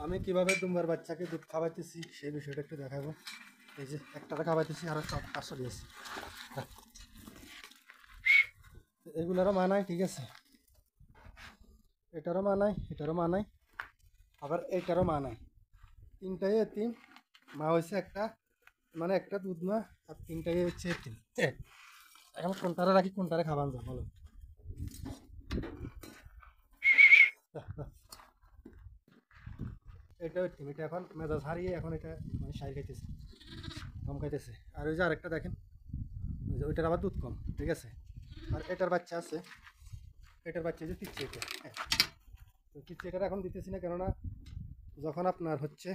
আমি কিভাবে দুম্বার বাচ্চাকে দুধ খাওয়াইতেছি সেই বিষয়টা একটু দেখাবো। এই যে একটারে খাওয়াইতেছি আরও সব আসলে আছে, এগুলারও মানায়, ঠিক আছে, এটারও মানায়, এটারও মানায়, আবার এইটারও মানায়। তিনটাই এতিম, মা হয়েছে একটা, মানে একটা দুধ মা, আর তিনটাই হচ্ছে এতিম। এখন কোনটারে রাখি কোনটারে খাওয়ান যা বলো। এটা এতিম, এটা এখন মেজাজ হারিয়ে এখন এটা মানে সার খাইতেছে, কম খাইতেছে। আর ওই যে আরেকটা দেখেন, ওই যে ওইটার আবার দুধ কম, ঠিক আছে। আর এটার বাচ্চা আছে, এটার বাচ্চা যে পিচ্ছে এটা, হ্যাঁ, তো পিচ্ছে এটার এখন দিতেছি না, কেননা যখন আপনার হচ্ছে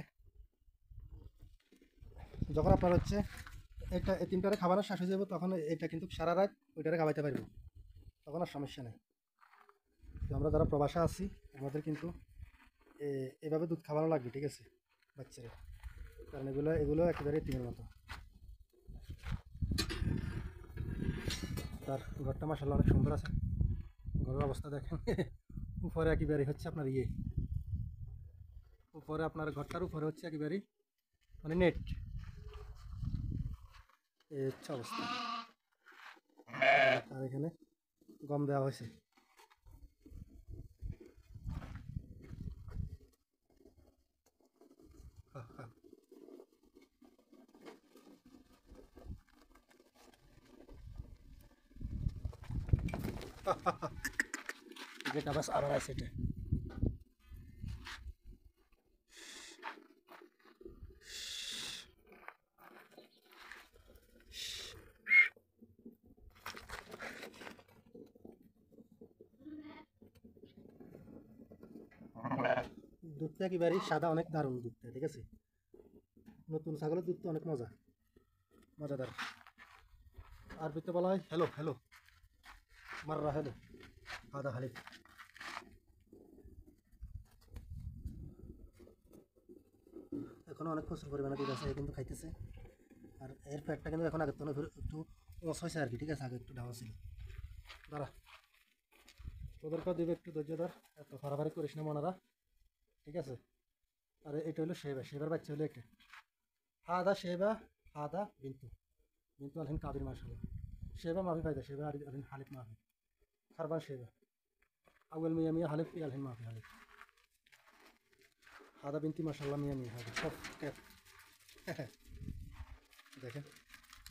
যখন আপনার হচ্ছে এটা এই তিনটারে খাবানো শেষ হয়ে যাবে, তখন এটা কিন্তু সারা রাত ওইটারে খাওয়াইতে পারবো, তখন আর সমস্যা নেই। তো আমরা যারা প্রবাসে আছি আমাদের কিন্তু এভাবে দুধ খাওয়ানো লাগবে, ঠিক আছে, বাচ্চারা, কারণ এগুলো এগুলো একেবারে তিনের মতো। তার ঘরটা মাশাআল্লাহ অনেক সুন্দর আছে, ঘরের অবস্থা দেখেন। উপরে একেবারে হচ্ছে আপনার উপরে আপনার ঘরটার উপরে হচ্ছে একেবারে মানে নেট, এই হচ্ছে অবস্থা। আর এখানে গম দেওয়া হয়েছে। যেটা বাস আরো আছে এটা। দুধটা একেবারেই সাদা, অনেক দারুণ দুধটা, ঠিক আছে। নতুন ছাগলের দুধ তো অনেক মজাদার। আরবিতে বলা হয় হ্যালো হ্যালো, মাররা হ্যালো, আদা হালিব। এখনো অনেক প্রচুর পরিমাণে দুধ আছে, কিন্তু খাইতেছে। আর এর ফ্যাটটা কিন্তু এখন আগের তুলনায় একটু লস হয়েছে আর কি, ঠিক আছে, আগে একটু ডাউন ছিল। দাঁড়া, তোদেরকেও দেবে একটু ধৈর্য ধর, এত ফাড়াফাড়ি করিস না মনারা, ঠিক আছে। আর এটা হলো শেবার বাচ্চা হলো এটা, হাদা শেবা, হাদা বিন্তু, বিন্তু আলহিন কাবির মাশাল্লাহ। শেবা মাফি ফায়দা, শেবা আলহিন হালিফ মাফি, খারবান শেবা, আউয়াল মিয়া মিয়া হালিফ আলহিন মাফি হালিফ, হাদা বিনতি মাশাল্লাহ মিয়া মিয়া হাদা সব ক্যাপ। দেখেন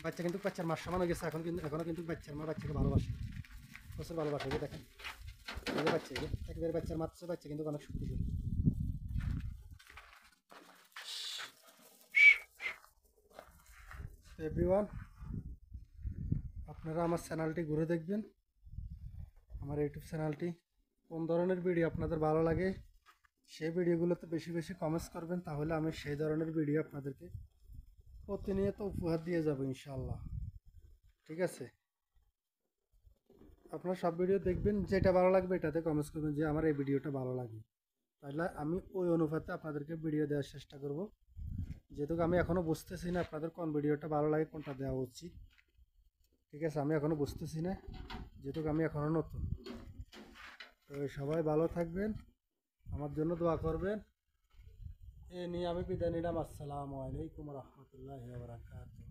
বাচ্চা কিন্তু বাচ্চার মাস সমান হয়ে গেছে, এখন কিন্তু এখনও কিন্তু বাচ্চার মা বাচ্চাকে ভালোবাসে, প্রচুর ভালোবাসে। যে দেখেন এই যে বাচ্চা, এই যে একেবারে বাচ্চার মাত্র বাচ্চা কিন্তু অনেক শক্তিশালী। এভরিওয়ান, আপনারা আমার চ্যানেলটি ঘুরে দেখবেন, আমার ইউটিউব চ্যানেলটি। কোন ধরনের ভিডিও আপনাদের ভালো লাগে সেই ভিডিওগুলোতে বেশি বেশি কমেন্টস করবেন, তাহলে আমি সেই ধরনের ভিডিও আপনাদেরকে প্রতিনিয়ত উপহার দিয়ে যাব ইনশাআল্লাহ, ঠিক আছে। আপনারা সব ভিডিও দেখবেন, যেটা ভালো লাগবে এটাতে কমেন্টস করবেন যে আমার এই ভিডিওটা ভালো লাগে, তাহলে আমি ওই অনুপাতে আপনাদেরকে ভিডিও দেওয়ার চেষ্টা করব। যেহেতু আমি এখনও বুঝতেছি না আপনাদের কোন ভিডিওটা ভালো লাগে, কোনটা দেওয়া উচিত, ঠিক আছে, আমি এখনও বুঝতেছি না, যেহেতু আমি এখনও নতুন। তো সবাই ভালো থাকবেন, আমার জন্য দোয়া করবেন। এ নিয়ে আমি বিদায় নিলাম। আসসালামু আলাইকুম রহমতুল্লাহি ওয়া বারাকাতুহু।